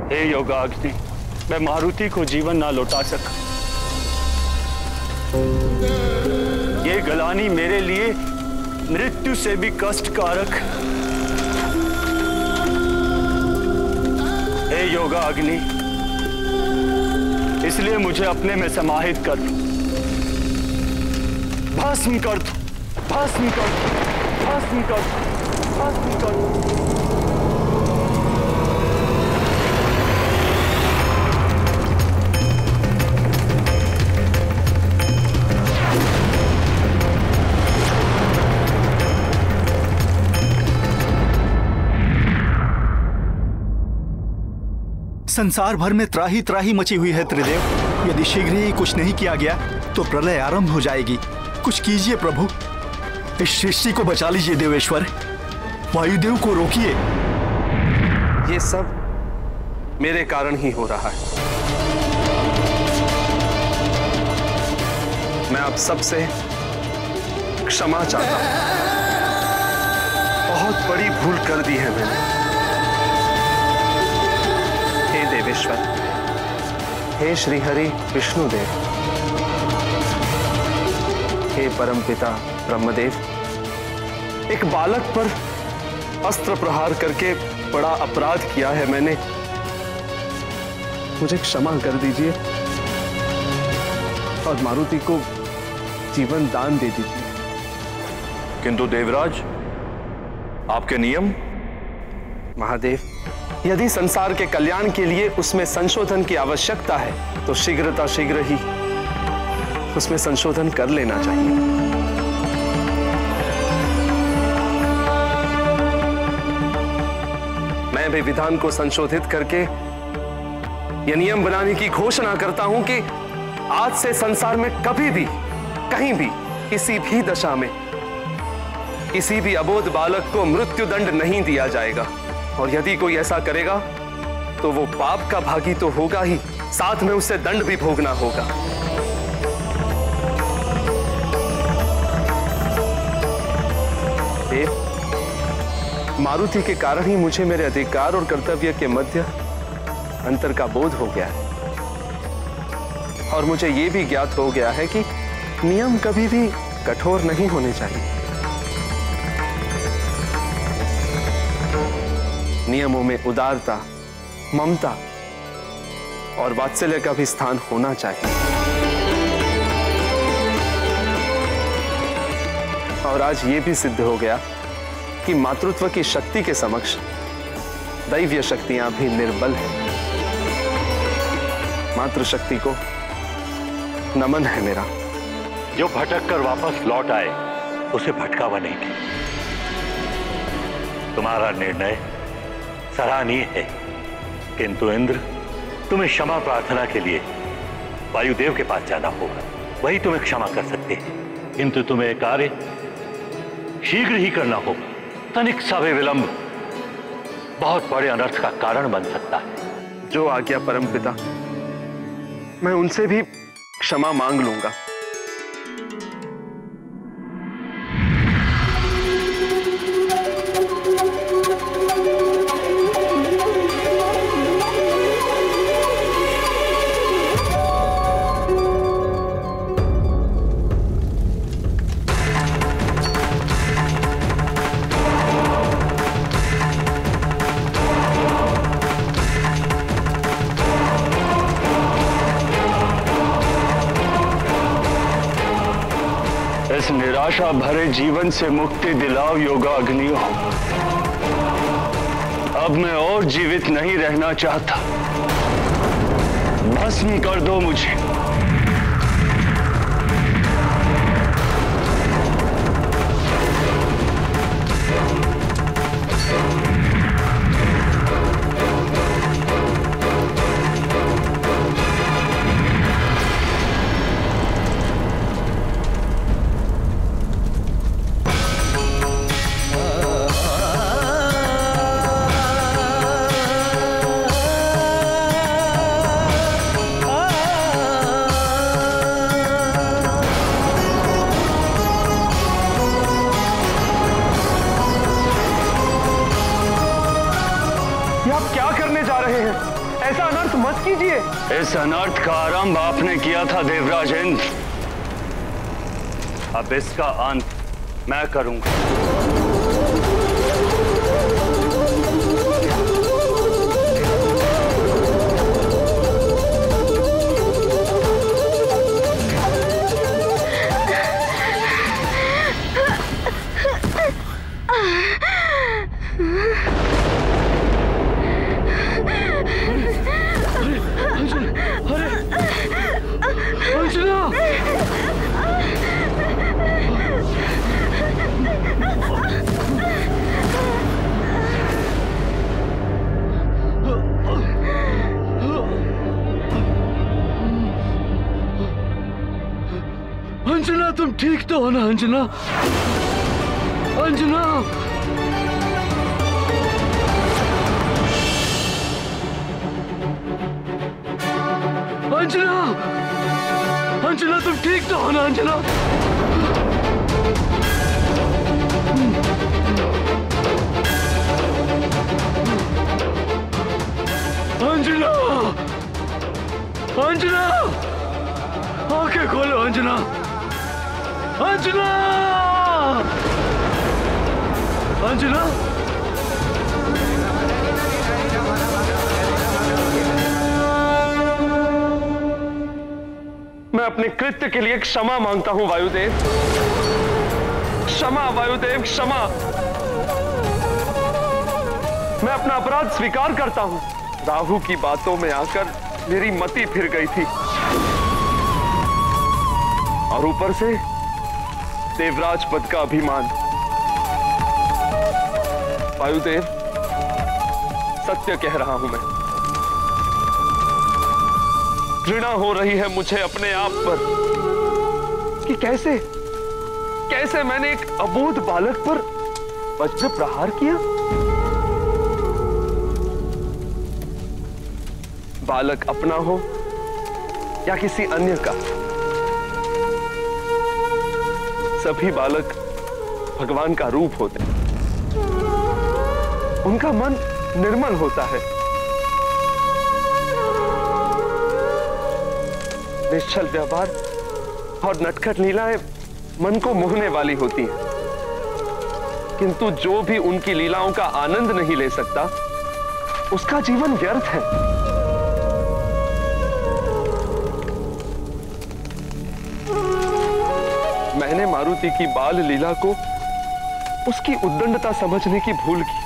हे योगाग्नि, मैं मारुति को जीवन ना लौटा सका। ये गलानी मेरे लिए मृत्यु से भी कष्टकारक। हे योगाग्नि, इसलिए मुझे अपने में समाहित कर दो, भस्म कर दो, भस्म कर दो, भस्म कर दो, भस्म कर दो। संसार भर में त्राही त्राही मची हुई है त्रिदेव। यदि शीघ्र ही कुछ नहीं किया गया तो प्रलय आरंभ हो जाएगी। कुछ कीजिए प्रभु, इस सृष्टि को बचा लीजिए देवेश्वर। वायुदेव को रोकिए। ये सब मेरे कारण ही हो रहा है। मैं आप सबसे क्षमा चाहता हूं। बहुत बड़ी भूल कर दी है मैंने। हे देवेश्वर, हे श्रीहरि विष्णुदेव, हे परमपिता ब्रह्मदेव, एक बालक पर अस्त्र प्रहार करके बड़ा अपराध किया है मैंने। मुझे क्षमा कर दीजिए और मारुति को जीवन दान दे दीजिए। किंतु देवराज, आपके नियम? महादेव, यदि संसार के कल्याण के लिए उसमें संशोधन की आवश्यकता है तो शीघ्र ही उसमें संशोधन कर लेना चाहिए। मैं भी विधान को संशोधित करके यह नियम बनाने की घोषणा करता हूं कि आज से संसार में कभी भी, कहीं भी, किसी भी दशा में किसी भी अबोध बालक को मृत्यु दंड नहीं दिया जाएगा। और यदि कोई ऐसा करेगा तो वो पाप का भागी तो होगा ही, साथ में उसे दंड भी भोगना होगा। देव, मारुति के कारण ही मुझे मेरे अधिकार और कर्तव्य के मध्य अंतर का बोध हो गया है। और मुझे यह भी ज्ञात हो गया है कि नियम कभी भी कठोर नहीं होने चाहिए। नियमों में उदारता, ममता और वात्सल्य का भी स्थान होना चाहिए। और आज यह भी सिद्ध हो गया कि मातृत्व की शक्ति के समक्ष दैवीय शक्तियां भी निर्बल हैं। मातृशक्ति को नमन है मेरा। जो भटक कर वापस लौट आए उसे भटकावा नहीं दे। तुम्हारा निर्णय सराहनीय है, किंतु इंद्र, तुम्हें क्षमा प्रार्थना के लिए वायुदेव के पास जाना होगा। वही तुम्हें क्षमा कर सकते हैं, किंतु तुम्हें कार्य शीघ्र ही करना होगा। तनिक सा भी विलंब बहुत बड़े अनर्थ का कारण बन सकता है। जो आज्ञा परमपिता, मैं उनसे भी क्षमा मांग लूंगा। इस निराशा भरे जीवन से मुक्ति दिलाओ योगाग्नि। अब मैं और जीवित नहीं रहना चाहता। भस्म कर दो मुझे। ऐसा अनर्थ मत कीजिए। इस अनर्थ का आरंभ आपने किया था देवराज इंद्र, अब इसका अंत मैं करूंगा। अंजना, तुम ठीक तो हो ना अंजना? अंजना, अंजना, अंजना, तुम ठीक तो हो ना अंजना? अंजना, अंजना, आंखें खोलो अंजना, अंजना, अंजना। मैं अपने कृत्य के लिए क्षमा मांगता हूं वायुदेव। क्षमा वायुदेव, क्षमा। मैं अपना अपराध स्वीकार करता हूं। राहु की बातों में आकर मेरी मति फिर गई थी, और ऊपर से देवराज पद का अभिमान। वायुदेव, सत्य कह रहा हूं मैं। घृणा हो रही है मुझे अपने आप पर कि कैसे मैंने एक अबोध बालक पर वज्र प्रहार किया। बालक अपना हो या किसी अन्य का, सभी बालक भगवान का रूप होते हैं। उनका मन निर्मल होता है, निश्चल व्यवहार और नटखट लीलाएं मन को मोहने वाली होती हैं, किंतु जो भी उनकी लीलाओं का आनंद नहीं ले सकता, उसका जीवन व्यर्थ है। मैंने मारुति की बाल लीला को उसकी उद्दंडता समझने की भूल की,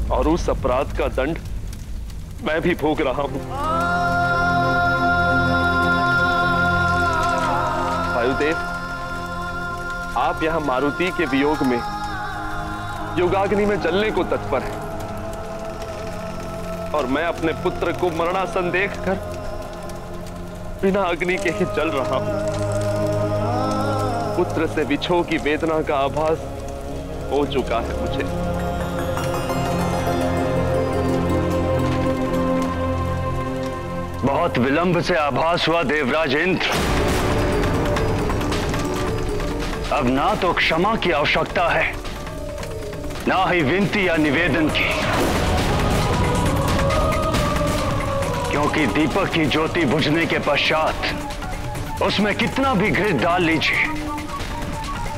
और उस अपराध का दंड मैं भी भोग रहा हूं। वायुदेव, आप यहां मारुति के वियोग में योगाग्नि में जलने को तत्पर हैं, और मैं अपने पुत्र को मरणासन देखकर बिना अग्नि के ही जल रहा हूं। पुत्र से विछोह की वेदना का आभास हो चुका है मुझे। बहुत विलंब से आभास हुआ देवराज इंद्र। अब ना तो क्षमा की आवश्यकता है, ना ही विनती या निवेदन की, क्योंकि दीपक की ज्योति बुझने के पश्चात उसमें कितना भी घृत डाल लीजिए,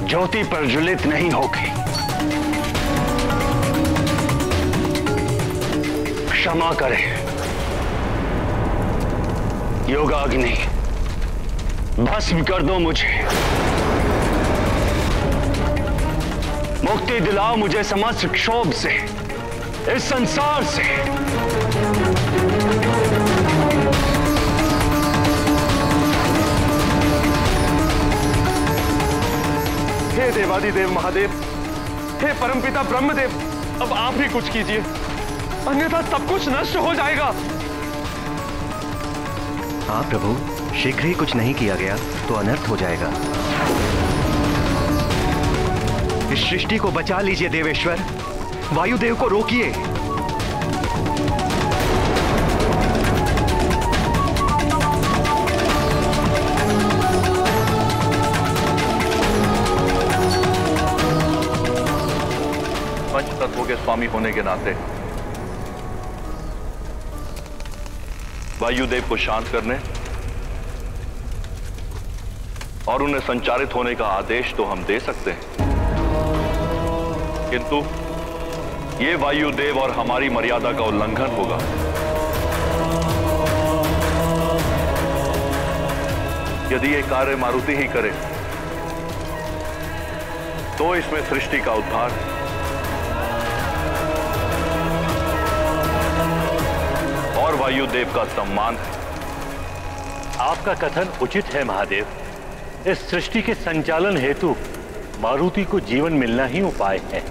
ज्योति प्रज्वलित नहीं होगी। क्षमा करें योगाग्नि, भस्म कर दो मुझे, मुक्ति दिलाओ मुझे समस्त क्षोभ से, इस संसार से। हे देवादिदेव महादेव, हे परमपिता ब्रह्मदेव, अब आप ही कुछ कीजिए, अन्यथा सब कुछ नष्ट हो जाएगा। हाँ प्रभु, शीघ्र ही कुछ नहीं किया गया तो अनर्थ हो जाएगा। इस सृष्टि को बचा लीजिए देवेश्वर, वायुदेव को रोकिए। पंच तत्वों के स्वामी होने के नाते वायुदेव को शांत करने और उन्हें संचारित होने का आदेश तो हम दे सकते हैं, किंतु यह वायुदेव और हमारी मर्यादा का उल्लंघन होगा। यदि यह कार्य मारुति ही करे तो इसमें सृष्टि का उद्धार है। और वायुदेव का सम्मान है। आपका कथन उचित है महादेव। इस सृष्टि के संचालन हेतु मारुति को जीवन मिलना ही उपाय है।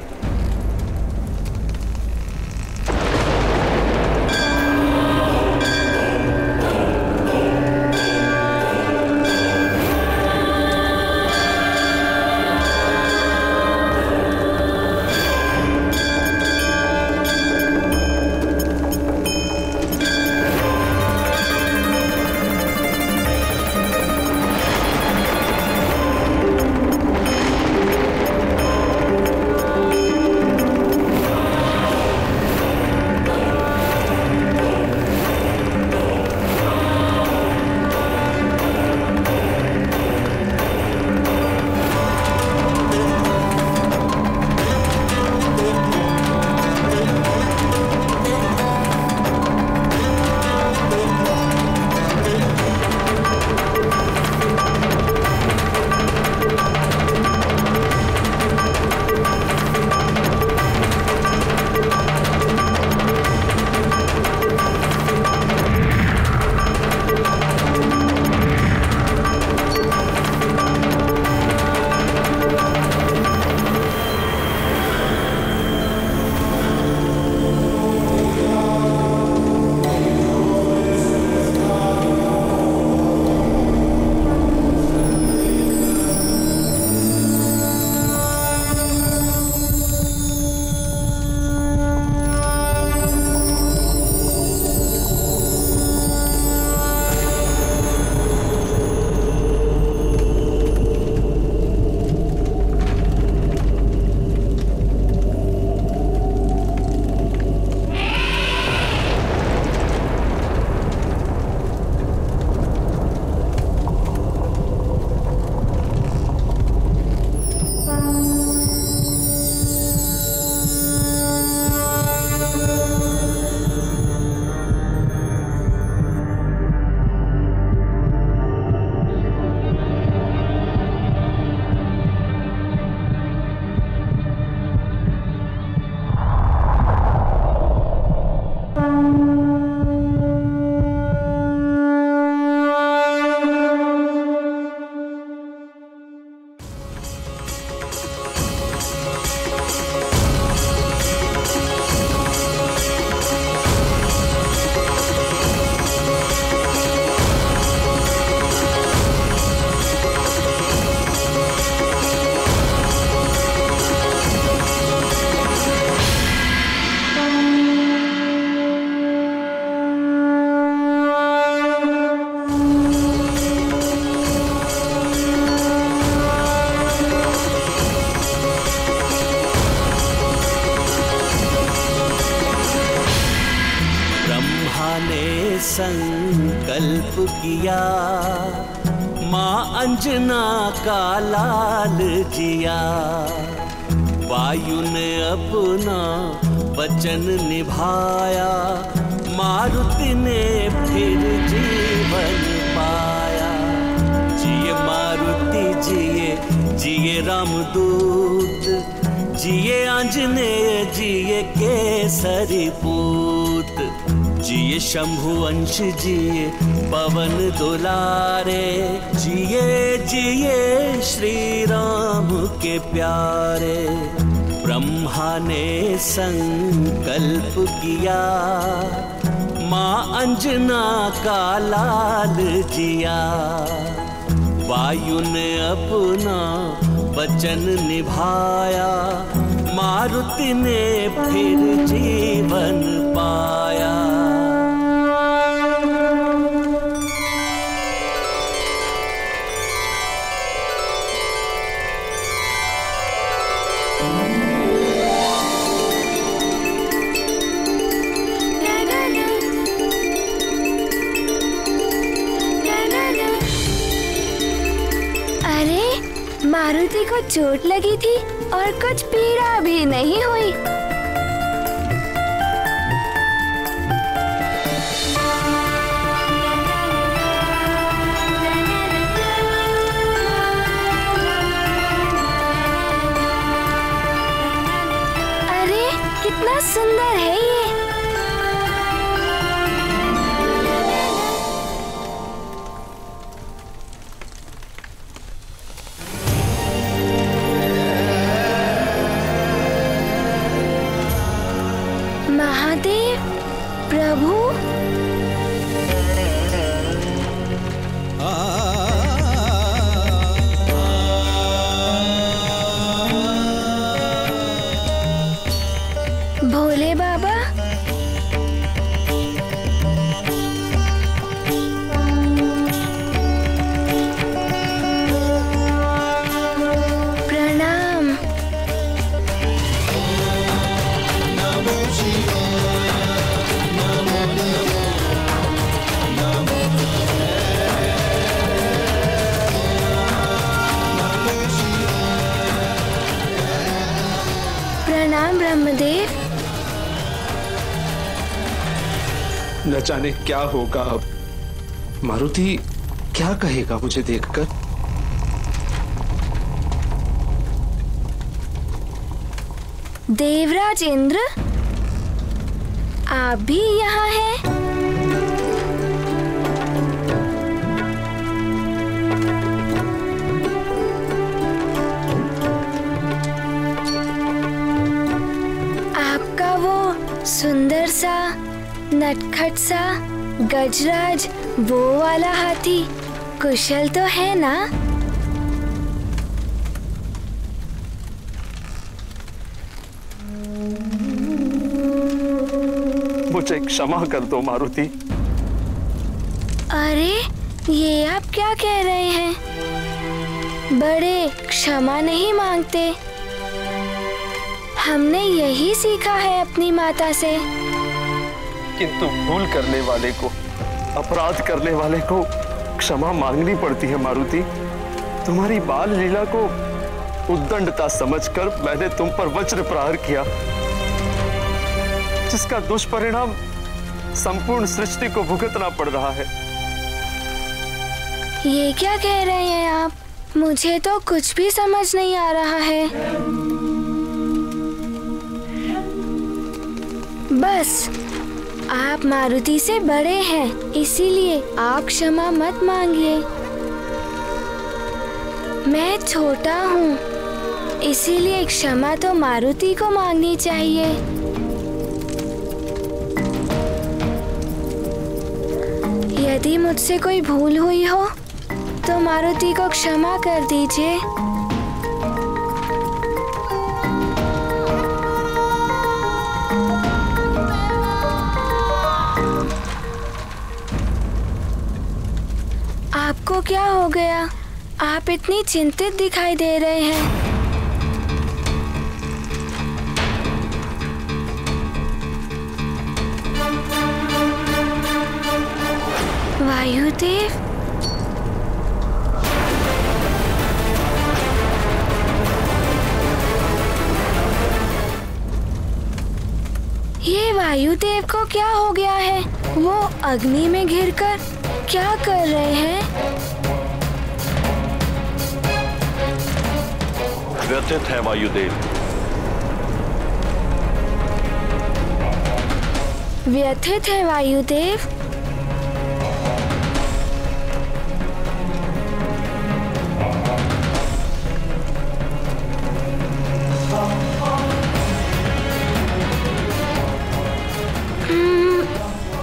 संकल्प किया, माँ अंजना का लाल जिया। वायु ने अपना वचन निभाया, मारुति ने फिर जीवन पाया। जिए मारुति जिए, जिए रामदूत, जिए आंजनेय, जिए केसरी पूत। जिए शंभु अंश, जिए पवन दुलारे, जिए जिए श्री राम के प्यारे। ब्रह्मा ने संकल्प किया, माँ अंजना का लाल जिया। वायु ने अपना वचन निभाया, मारुति ने फिर जीवन पाया। मारुति को चोट लगी थी और कुछ पीड़ा भी नहीं हुई। अरे कितना सुंदर है ये। महादेव प्रभु, भोले बाबा, प्रणाम। प्रणाम ब्रह्मदेव। न जाने क्या होगा अब। मारुति क्या कहेगा मुझे देखकर? देवराज इंद्र, आप भी यहाँ हैं? आपका वो सुंदर सा नटखट सा गजराज वो वाला हाथी कुशल तो है ना? मुझे क्षमा कर दो मारुति। अरे ये आप क्या कह रहे हैं? बड़े क्षमा नहीं मांगते। हमने यही सीखा है अपनी माता से। किंतु भूल करने वाले को, अपराध करने वाले को क्षमा मांगनी पड़ती है मारुति। तुम्हारी बाल लीला को उद्दंडता समझकर मैंने तुम पर वज्र प्रहार किया, जिसका दुष्परिणाम संपूर्ण सृष्टि को भुगतना पड़ रहा है। ये क्या कह रहे हैं आप? मुझे तो कुछ भी समझ नहीं आ रहा है। बस आप मारुति से बड़े हैं, इसीलिए आप क्षमा मत मांगिए। मैं छोटा हूँ, इसीलिए क्षमा तो मारुति को मांगनी चाहिए। यदि मुझसे कोई भूल हुई हो तो मारुति को क्षमा कर दीजिए। आपको क्या हो गया? आप इतनी चिंतित दिखाई दे रहे हैं। वायुदेव, ये वायुदेव को क्या हो गया है? वो अग्नि में घिरकर क्या कर रहे हैं? व्यथित है वायुदेव। व्यथित है वायुदेव?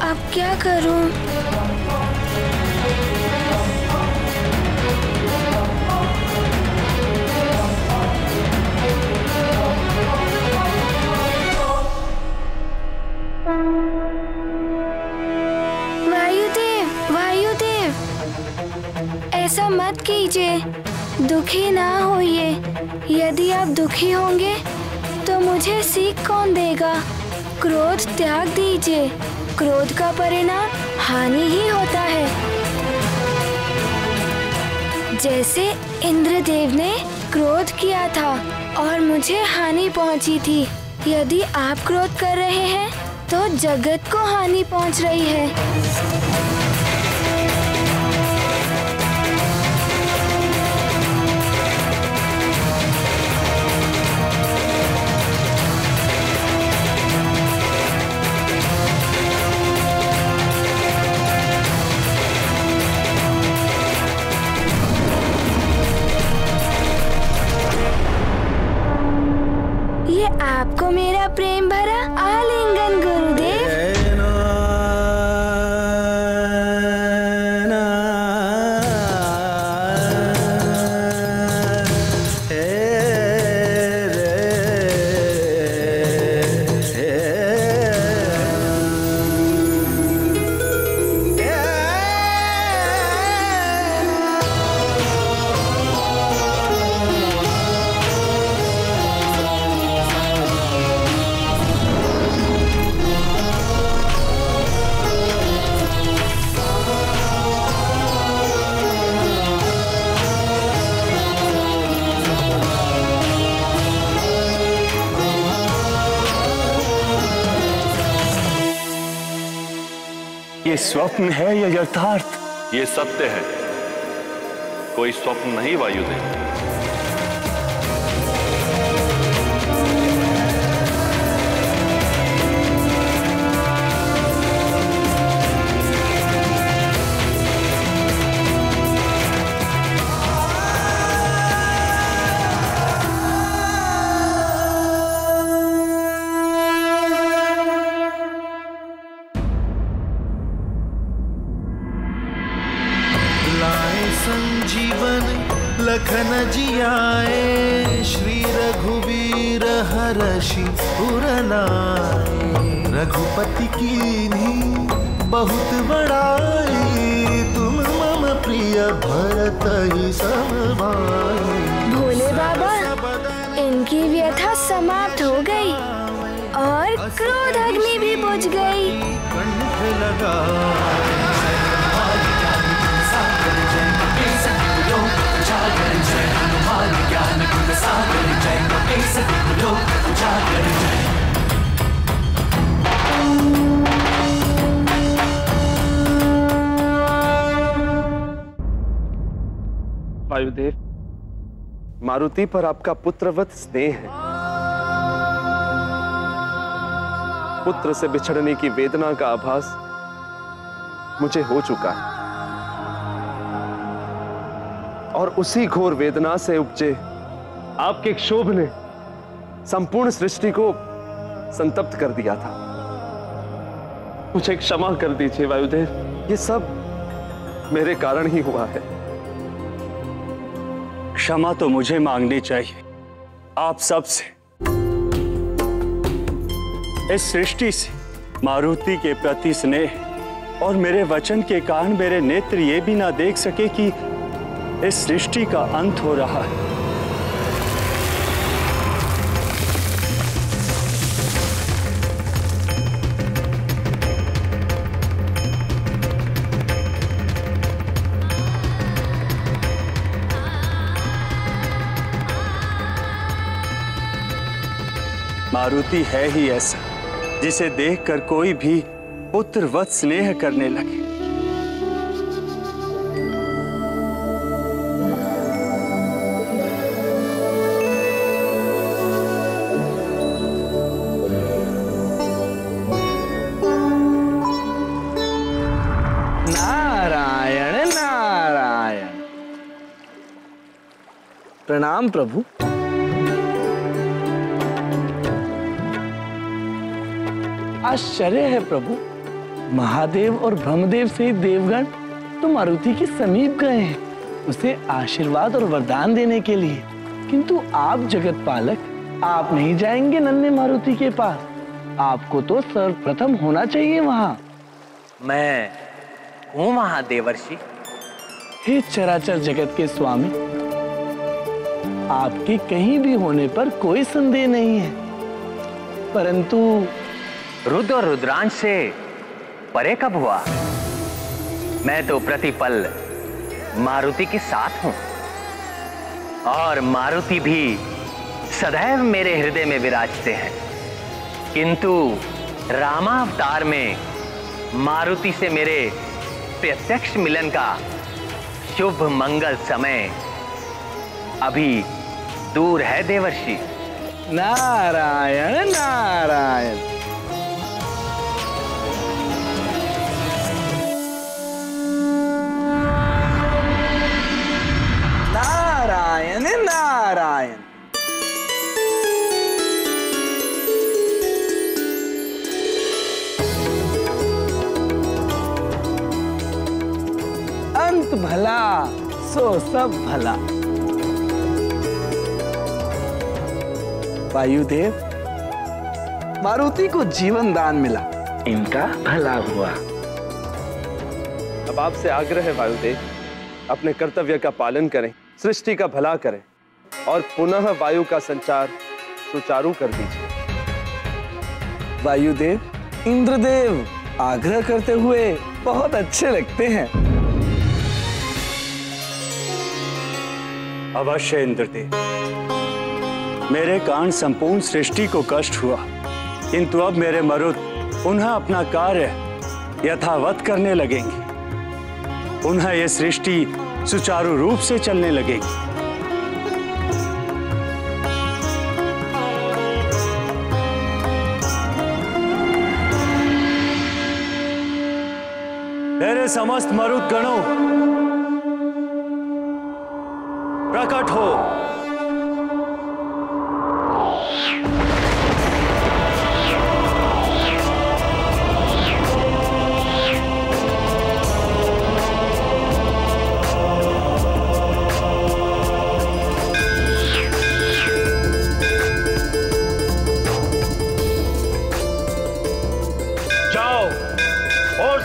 अब क्या करूं? ऐसा मत कीजिए, दुखी ना होइए। यदि आप दुखी होंगे तो मुझे सीख कौन देगा? क्रोध त्याग दीजिए, क्रोध का परिणाम हानि ही होता है। जैसे इंद्रदेव ने क्रोध किया था और मुझे हानि पहुंची थी। यदि आप क्रोध कर रहे हैं तो जगत को हानि पहुंच रही है। आपको मेरा प्रेम भरा आलिंगन गुरुदेव। ये स्वप्न है या यथार्थ? ये सत्य है, कोई स्वप्न नहीं वायुदेव। संजीवन लखन जियाए, श्री रघुवीर हरषि उर लाए। रघुपति कीन्ही बहुत बड़ाई, तुम मम प्रिय भरत ही सम भाई। भोले बाबा, इनकी व्यथा समाप्त हो गई और क्रोध अग्नि भी बुझ गई। कंठ लगा वायुदेव, मारुति पर आपका पुत्रवत स्नेह है। पुत्र से बिछड़ने की वेदना का आभास मुझे हो चुका है और उसी घोर वेदना से उपजे आपके क्षोभ ने संपूर्ण सृष्टि को संतप्त कर दिया था। मुझे क्षमा कर दीजिए वायुदेव, ये सब मेरे कारण ही हुआ है। क्षमा तो मुझे मांगनी चाहिए आप सबसे। इस सृष्टि से मारुति के प्रति स्नेह और मेरे वचन के कारण मेरे नेत्र ये भी ना देख सके कि इस सृष्टि का अंत हो रहा है। मारुति है ही ऐसा जिसे देखकर कोई भी पुत्रवत स्नेह करने लगे। नारायण नारायण। प्रणाम प्रभु। आश्चर्य है प्रभु, महादेव और ब्रह्मदेव से देवगण तो मारुति के समीप गए हैं उसे आशीर्वाद और वरदान देने के लिए, किंतु आप जगत पालक, आप नहीं जाएंगे नन्हे मारुति के पास? आपको तो सर्वप्रथम होना चाहिए वहां। मैं हूं वहां देवर्षि। हे चराचर जगत के स्वामी, आपके कहीं भी होने पर कोई संदेह नहीं है, परंतु रुद्र और रुद्रांश से परे कब हुआ? मैं तो प्रतिपल मारुति के साथ हूं। और मारुति भी सदैव मेरे हृदय में विराजते हैं, किंतु रामावतार में मारुति से मेरे प्रत्यक्ष मिलन का शुभ मंगल समय अभी दूर है देवर्षि। नारायण नारायण। नारायण नारायण। अंत भला सो सब भला। वायुदेव, मारुति को जीवन दान मिला, इनका भला हुआ। अब आपसे आग्रह है वायुदेव, अपने कर्तव्य का पालन करें, सृष्टि का भला करें और पुनः वायु का संचार सुचारू कर दीजिए। वायुदेव, इंद्रदेव आग्रह करते हुए बहुत अच्छे लगते हैं। अवश्य इंद्रदेव, मेरे कारण संपूर्ण सृष्टि को कष्ट हुआ, किंतु अब मेरे मरुत पुनः अपना कार्य यथावत करने लगेंगे। पुनः यह सृष्टि सुचारू रूप से चलने लगेगी। मेरे समस्त मरुत गणों, प्रकट हो।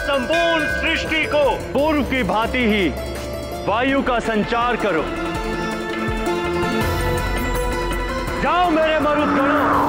संपूर्ण सृष्टि को पूर्व की भांति ही वायु का संचार करो। जाओ मेरे मरुदगणों।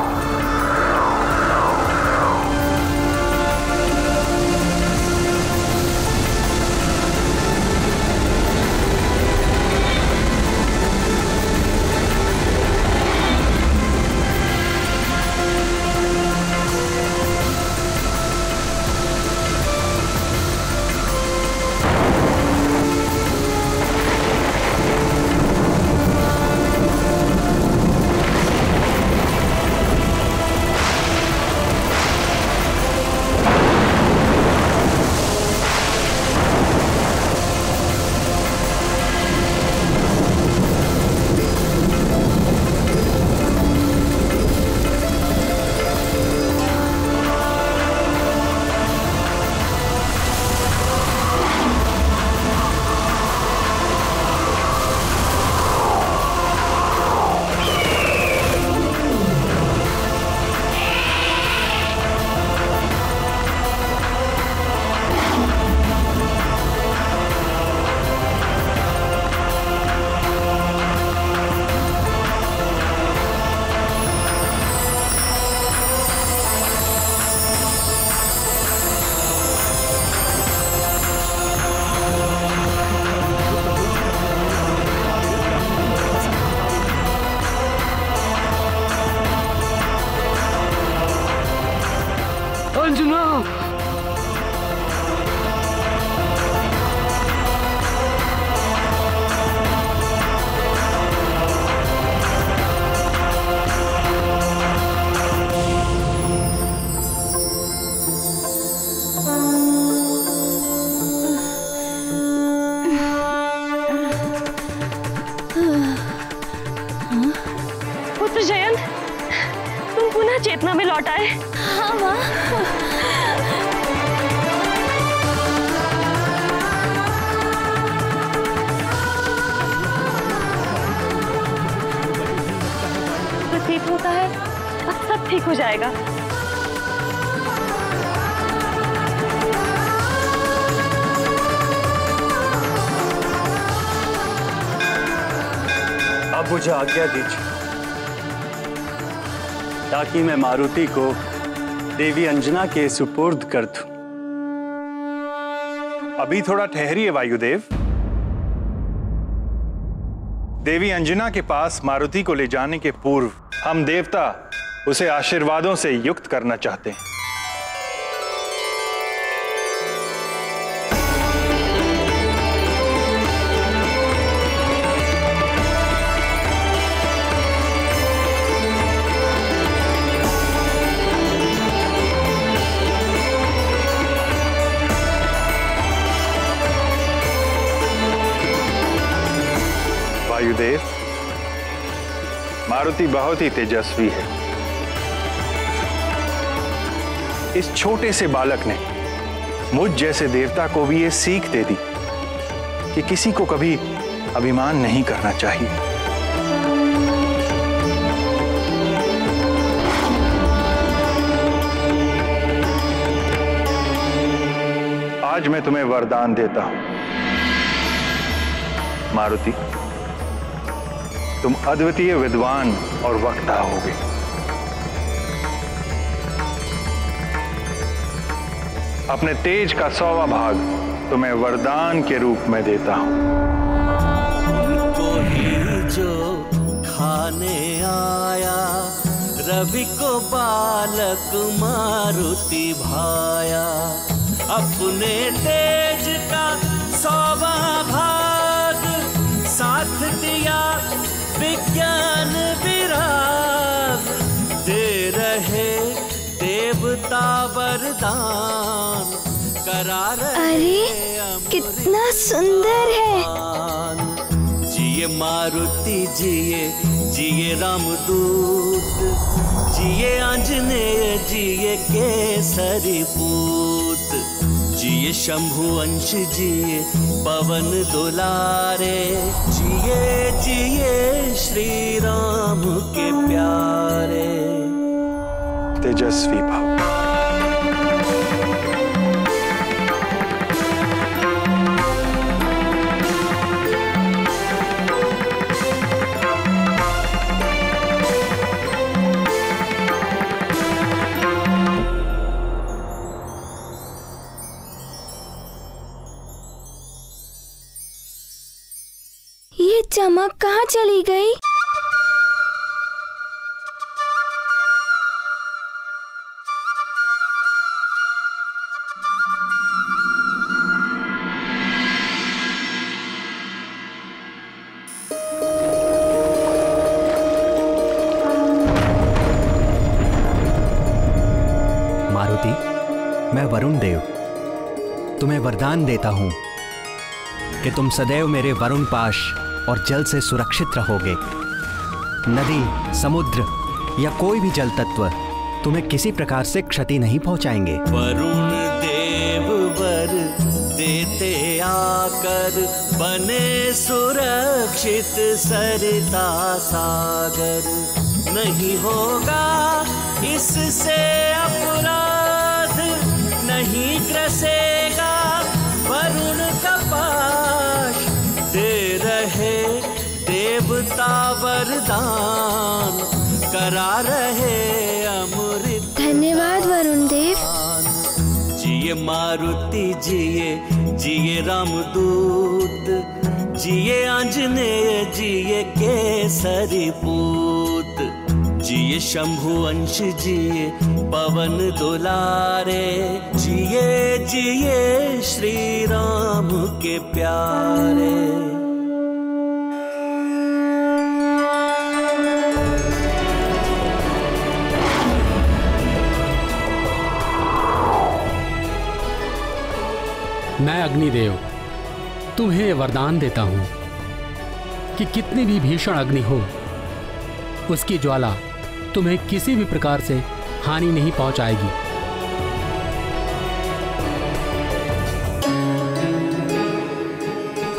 चेतना में लौट आए। हाँ माँ। प्रतीत होता है अब सब ठीक हो जाएगा। अब मुझे आज्ञा दीजिए ताकि मैं मारुति को देवी अंजना के सुपुर्द कर दूं। अभी थोड़ा ठहरिए वायुदेव। देवी अंजना के पास मारुति को ले जाने के पूर्व हम देवता उसे आशीर्वादों से युक्त करना चाहते हैं। वायुदेव, मारुति बहुत ही तेजस्वी है। इस छोटे से बालक ने मुझ जैसे देवता को भी ये सीख दे दी कि किसी को कभी अभिमान नहीं करना चाहिए। आज मैं तुम्हें वरदान देता हूं। मारुति, तुम अद्वितीय विद्वान और वक्ता होगे। अपने तेज का 100वां भाग तुम्हें वरदान के रूप में देता हूं। को ही जो खाने आया, रवि को बालक मारुति भाया। अपने तेज का 100वां भाग साथ दिया विज्ञान विराग। दे रहे देवता वरदान, करा रहे अरे कितना सुंदर है। जिए मारुति जिए, जिए रामदूत, जिए आंजनेय, जिए केसरी पूत। जिए शंभु अंश, जिए पवन दुलारे। जिए जिए श्री राम के प्यारे। तेजस्वी भाव। ये चमक कहाँ चली गई? मारुति, मैं वरुण देव तुम्हें वरदान देता हूं कि तुम सदैव मेरे वरुण पाश और जल से सुरक्षित रहोगे। नदी, समुद्र या कोई भी जल तत्व तुम्हें किसी प्रकार से क्षति नहीं पहुंचाएंगे। वरुण देव वर देते आकर, बने सुरक्षित सरिता सागर। नहीं होगा इससे अपराध, नहीं ग्रसेगा वरुण का पाश। दे रहे देवता वरदान, करा रहे अमृत। धन्यवाद वरुण देव। जिए मारुति जिए, जिए रामदूत, जिए आंजनेय, जिए केसरी पूत। जिए शंभु अंश, जिए पवन दुलारे। जिए जिए श्री राम के प्यारे। मैं अग्निदेव तुम्हें वरदान देता हूं कि कितनी भी भीषण अग्नि हो, उसकी ज्वाला तुम्हें किसी भी प्रकार से हानि नहीं पहुंचाएगी।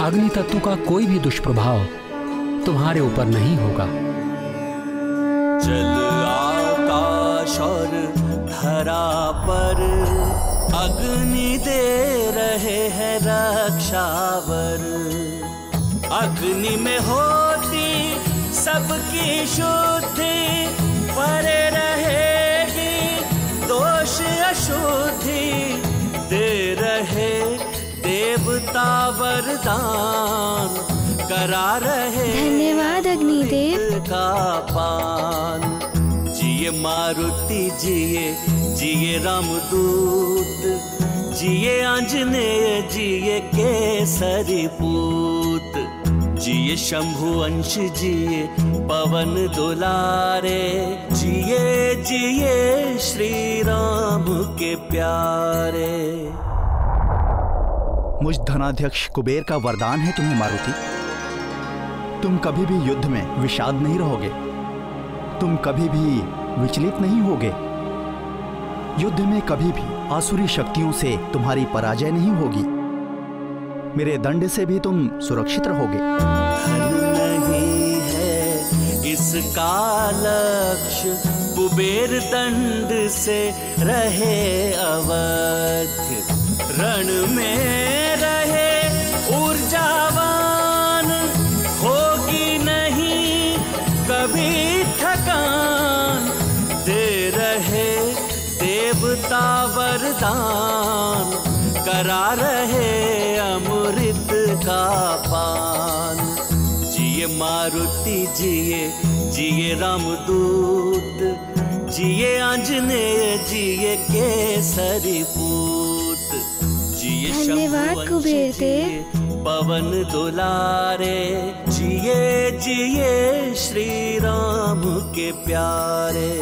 अग्नि तत्व का कोई भी दुष्प्रभाव तुम्हारे ऊपर नहीं होगा। जल आकाश और धरा पर अग्नि दे रहे हैं रक्षावर। अग्नि में होती सबकी शुद्धि, परे रहेगी दोष अशुद्धि। दे रहे देवता वरदान, करा रहे धन्यवाद अग्निदेव का पान। जिए मारुति जिए, जिए रामदूत, जिए आंजनेय, जिए केसरी पूत, जिए शंभु अंश, जिए पवन दुलारे, जिए जिए श्री राम के प्यारे। मुझ धनाध्यक्ष कुबेर का वरदान है तुम्हें मारुति। तुम कभी भी युद्ध में विषाद नहीं रहोगे, तुम कभी भी विचलित नहीं होगे। युद्ध में कभी भी आसुरी शक्तियों से तुम्हारी पराजय नहीं होगी। मेरे दंड से भी तुम सुरक्षित रहोगे। धन नहीं है इसका लक्ष्य, कुबेर दंड से रहे अवध्य। रण में रहे ऊर्जावान, होगी नहीं कभी थकान। दे रहे देवता वरदान, करा रहे अमृत का पान। जिए मारुति जिए, जिए रामदूत, जिए आंजनेय, जिए केसरी पूत, जिए धन्यवाद कुबेर देव। पवन दुलारे, जिए जिए श्री राम के प्यारे।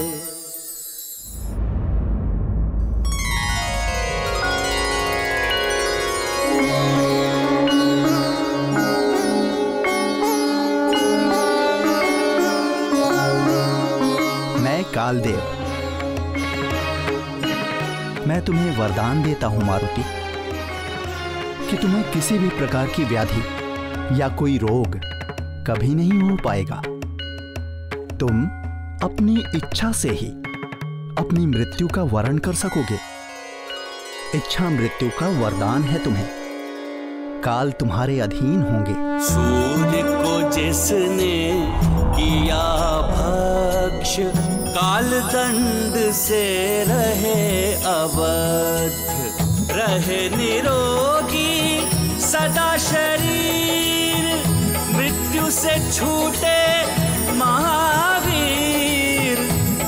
कालदेव, मैं तुम्हें वरदान देता हूं मारुति कि तुम्हें किसी भी प्रकार की व्याधि या कोई रोग कभी नहीं हो पाएगा। तुम अपनी इच्छा से ही अपनी मृत्यु का वरण कर सकोगे। इच्छा मृत्यु का वरदान है तुम्हें। काल तुम्हारे अधीन होंगे। सूर्य को जिसने किया भक्ष, काल दंड से रहे अवध्य। रहे निरोगी सदा शरीर, मृत्यु से छूटे महावीर।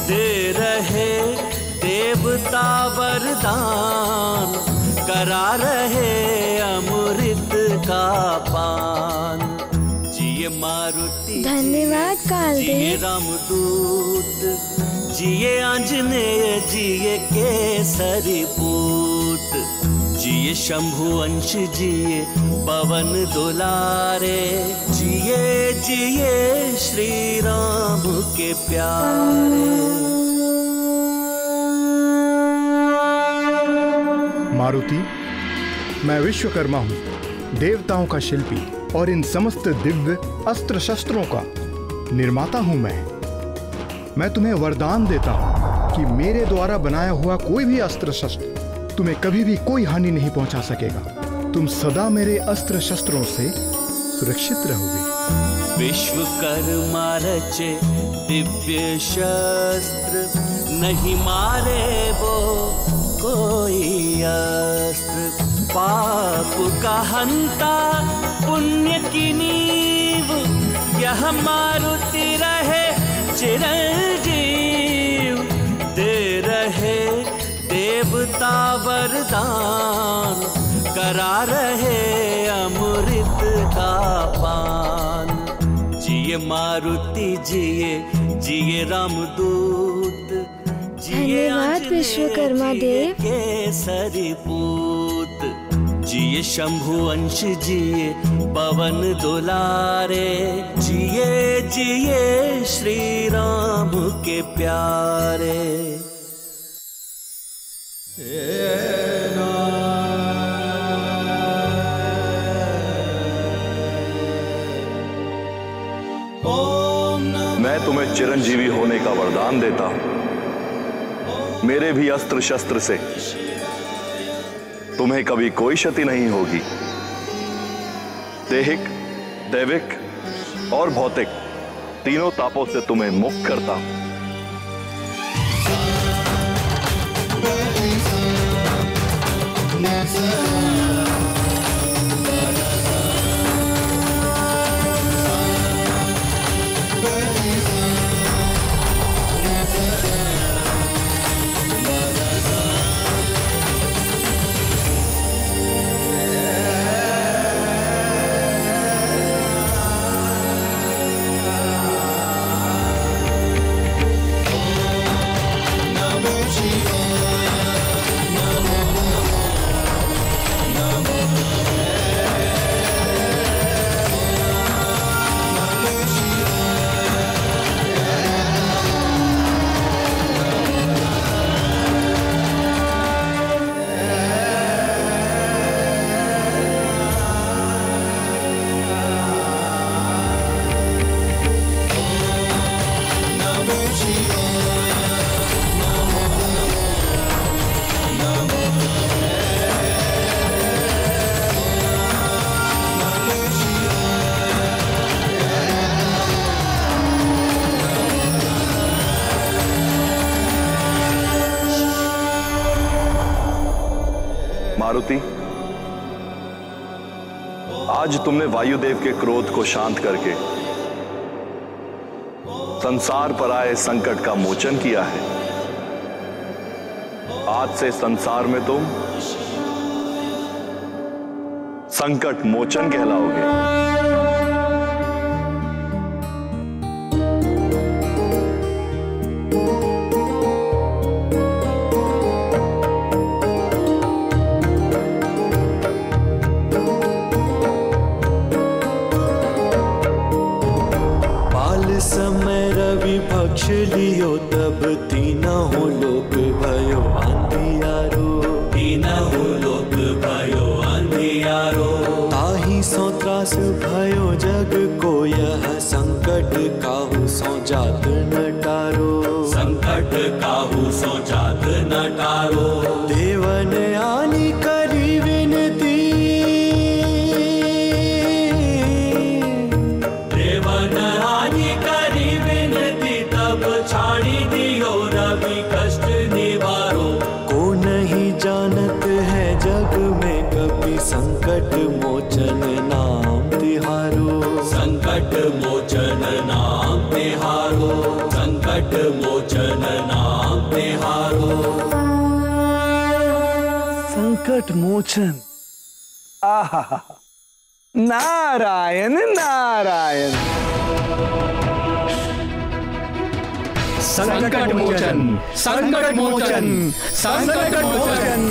दे रहे देवता वरदान, करा रहे अमृत का पान। जिए मारुति, धन्यवाद कालदेव। जिए रामदूत, जिए आंजनेय, जिए केसरी पूत, जिए शंभु अंश, जिए पवन दुलारे, जिए जिए श्री राम के प्यारे। मारुति, मैं विश्वकर्मा हूँ, देवताओं का शिल्पी और इन समस्त दिव्य अस्त्र शस्त्रों का निर्माता हूँ मैं तुम्हें वरदान देता हूँ कि मेरे द्वारा बनाया हुआ कोई भी अस्त्र शस्त्र तुम्हें कभी भी कोई हानि नहीं पहुँचा सकेगा। तुम सदा मेरे अस्त्र शस्त्रों से सुरक्षित रहोगे। विश्वकर्मा रचे दिव्य शस्त्र, नहीं मारे वो कोई अस्त्र। पाप का हंता पुण्य की नींव, यह मारुति रहे चिरंजीव। दे रहे देवता वरदान, करा रहे अमृत का पान। जिए मारुति जिए, जिए रामदूत, जिए धन्यवाद विश्वकर्मा देव। केसरी पूत, जिए शंभु अंश, जिए पवन दुलारे, जिए जिए श्री राम के प्यारे। मैं तुम्हें चिरंजीवी होने का वरदान देता हूं। मेरे भी अस्त्र शस्त्र से तुम्हें कभी कोई क्षति नहीं होगी। दैहिक, दैविक और भौतिक तीनों तापों से तुम्हें मुक्त करता हूं। मारुति, आज तुमने वायुदेव के क्रोध को शांत करके संसार पर आए संकट का मोचन किया है। आज से संसार में तुम संकट मोचन कहलाओगे। समय रवि पक्ष लियो तब तीनों लोक भयो अंधियारो, तीनों लोक भयो अंधियारो। ताहि सो त्रास भयो जग को यह संकट काहू सो जात न टारो, संकट काहू सो जात न टारो। देवन आनी करी विनती, देवन आनी करी विनती तब छाड़ी दियो रवि कष्ट निवारो। को नहीं जानत है जग में कभी संकट मोचन नाम तिहारो, संकट मोचन नाम तिहारो, संकट मोचन नाम तिहारो। संकट मोचन, आहा, नारायण नारायण। संकट मोचन, संकट मोचन, संकट मोचन।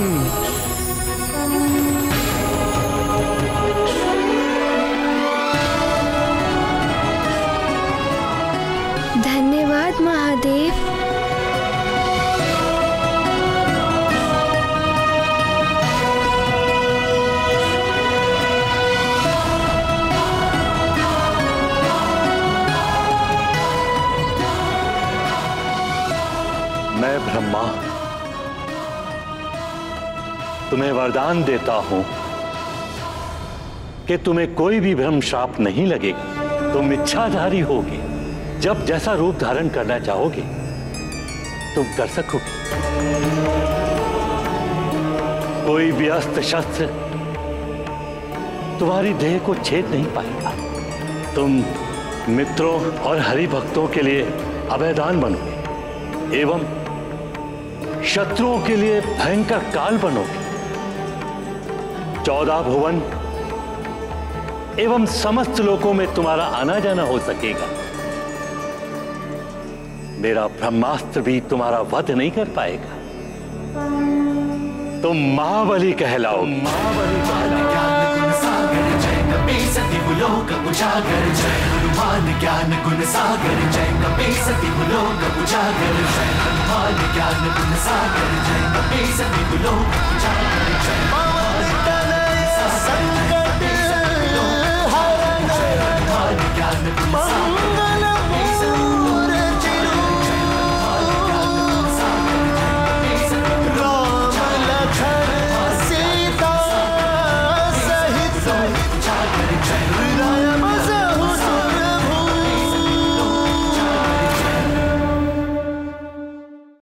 धन्यवाद महादेव। मैं ब्रह्मा तुम्हें वरदान देता हूं कि तुम्हें कोई भी भ्रम श्राप नहीं लगेगा। तुम इच्छाधारी होगे, जब जैसा रूप धारण करना चाहोगे तुम कर सकोगे। कोई भी अस्त्र शस्त्र तुम्हारी देह को छेद नहीं पाएगा। तुम मित्रों और हरि भक्तों के लिए अभयदान बनोगे एवं शत्रुओं के लिए भयंकर काल बनोगे। 14 भुवन एवं समस्त लोकों में तुम्हारा आना जाना हो सकेगा। मेरा ब्रह्मास्त्र भी तुम्हारा वध नहीं कर पाएगा। तुम महाबली कहलाओ, महाबली ज्ञान सागर जय कपी सती लोक उजागर जय हनुमान ज्ञान गुण सागर जय कपी सती लोक उजागर जय हनुमान ज्ञान गुण सागर जय कपी सती लोक उजागर जय।